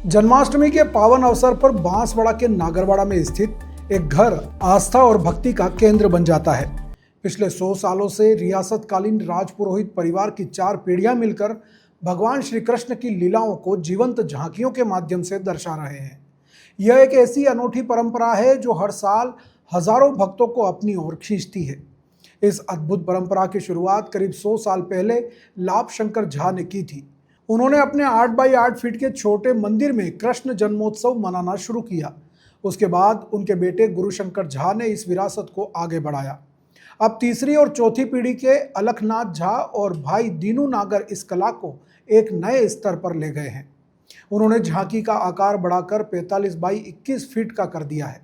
जन्माष्टमी के पावन अवसर पर बांसवाड़ा के नागरवाड़ा में स्थित एक घर आस्था और भक्ति का केंद्र बन जाता है। पिछले 100 सालों से रियासतकालीन राजपुरोहित परिवार की 4 पीढ़ियां मिलकर भगवान श्री कृष्ण की लीलाओं को जीवंत झांकियों के माध्यम से दर्शा रहे हैं। यह एक ऐसी अनूठी परंपरा है जो हर साल हजारों भक्तों को अपनी ओर खींचती है। इस अद्भुत परंपरा की शुरुआत करीब 100 साल पहले लाभ शंकर झा ने की थी। उन्होंने अपने 8 बाई 8 फीट के छोटे मंदिर में कृष्ण जन्मोत्सव मनाना शुरू किया। उसके बाद उनके बेटे गुरुशंकर झा ने इस विरासत को आगे बढ़ाया। अब तीसरी और चौथी पीढ़ी के अलखनाथ झा और भाई दीनू नागर इस कला को एक नए स्तर पर ले गए हैं। उन्होंने झांकी का आकार बढ़ाकर 45 बाई 21 फीट का कर दिया है।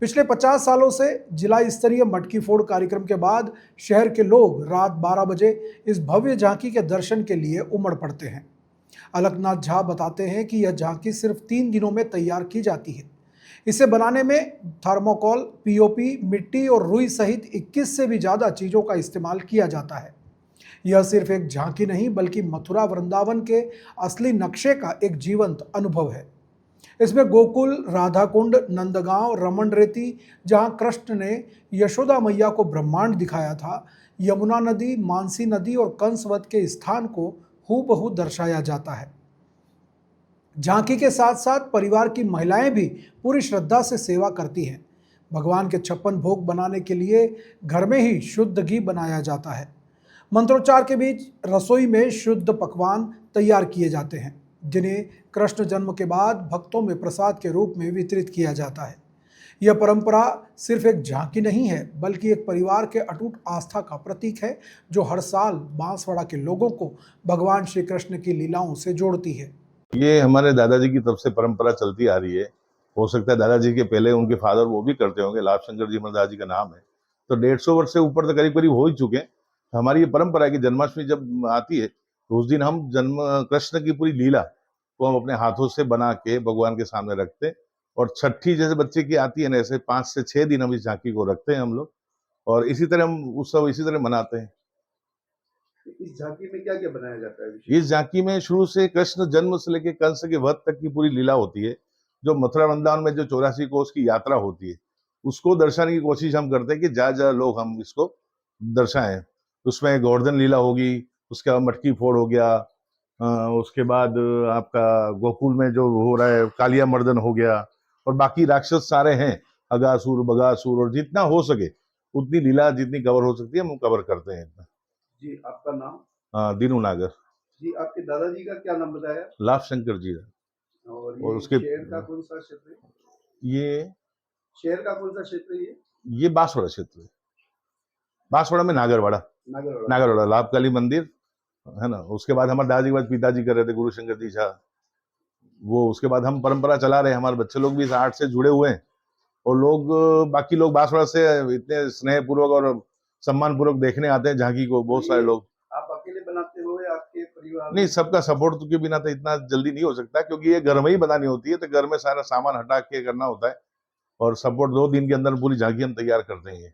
पिछले 50 सालों से जिला स्तरीय मटकी फोड़ कार्यक्रम के बाद शहर के लोग रात 12 बजे इस भव्य झांकी के दर्शन के लिए उमड़ पड़ते हैं। अलखनाथ झा बताते हैं कि यह झांकी सिर्फ 3 दिनों में तैयार की जाती है। इसे बनाने में थर्मोकोल, पीओपी, मिट्टी और रुई सहित 21 से भी ज़्यादा चीज़ों का इस्तेमाल किया जाता है। यह सिर्फ एक झांकी नहीं बल्कि मथुरा वृंदावन के असली नक्शे का एक जीवंत अनुभव है। इसमें गोकुल, राधाकुंड, नंदगांव, रमन रेती, जहां कृष्ण ने यशोदा मैया को ब्रह्मांड दिखाया था, यमुना नदी, मानसी नदी और कंसवत के स्थान को हूबहू दर्शाया जाता है। झांकी के साथ साथ परिवार की महिलाएं भी पूरी श्रद्धा से सेवा करती हैं। भगवान के 56 भोग बनाने के लिए घर में ही शुद्ध घी बनाया जाता है। मंत्रोच्चार के बीच रसोई में शुद्ध पकवान तैयार किए जाते हैं, जिन्हें कृष्ण जन्म के बाद भक्तों में प्रसाद के रूप में वितरित किया जाता है। यह परंपरा सिर्फ एक झांकी नहीं है बल्कि एक परिवार के अटूट आस्था का प्रतीक है, जो हर साल बांसवाड़ा के लोगों को भगवान श्री कृष्ण की लीलाओं से जोड़ती है। ये हमारे दादाजी की तरफ से परंपरा चलती आ रही है। हो सकता है दादाजी के पहले उनके फादर वो भी करते होंगे। लाभ शंकर जी दादाजी का नाम है। तो 150 वर्ष से ऊपर तो करीब करीब हो ही चुके हैं। हमारी ये परंपरा है कि जन्माष्टमी जब आती है तो उस दिन हम जन्म कृष्ण की पूरी लीला को हम अपने हाथों से बना के भगवान के सामने रखते हैं। और छठी जैसे बच्चे की आती है ना, ऐसे 5 से 6 दिन हम इस झांकी को रखते हैं हम लोग, और इसी तरह हम उत्सव इसी तरह मनाते हैं। इस झांकी में क्या क्या बनाया जाता है? इस झांकी में शुरू से कृष्ण जन्म से लेकर कंस के वध तक की पूरी लीला होती है। जो मथुरा वृंदावन में जो 84 कोस की यात्रा होती है, उसको दर्शाने की कोशिश हम करते हैं कि जहाँ जहाँ लोग हम इसको दर्शाएं। उसमें गोवर्धन लीला होगी, उसके बाद मटकी फोड़ हो गया, उसके बाद आपका गोकुल में जो हो रहा है कालिया मर्दन हो गया, और बाकी राक्षस सारे हैं, अगासुर, बगासुर, और जितना हो सके उतनी लीला जितनी कवर हो सकती है हम कवर करते हैं। जी, आपका नाम? दीनू नागर। जी, आपके दादाजी का क्या नाम बताया? लाभ शंकर जी। और उसके शहर का कौन सा क्षेत्र है? ये शहर का कौन सा क्षेत्र है ये बांसवाड़ा क्षेत्र है। बांसवाड़ा में नागरवाड़ा नागरवाड़ा लाभकाली मंदिर है ना। उसके बाद हमारे दादाजी के बाद पिताजी कर रहे थे गुरुशंकर जी झा, वो उसके बाद हम परंपरा चला रहे हैं। हमारे बच्चे लोग भी इस आर्ट से जुड़े हुए हैं, और लोग बाकी लोग बांसवाड़ा से इतने स्नेह पूर्वक और सम्मान पूर्वक देखने आते हैं झांकी को, बहुत सारे लोग। आप अकेले बनाते हो या आपके परिवार? नहीं, सबका सपोर्ट के बिना तो इतना जल्दी नहीं हो सकता, क्योंकि ये घर में ही बनानी होती है, तो घर में सारा सामान हटा के करना होता है, और सपोर्ट 2 दिन के अंदर पूरी झांकी हम तैयार करते हैं।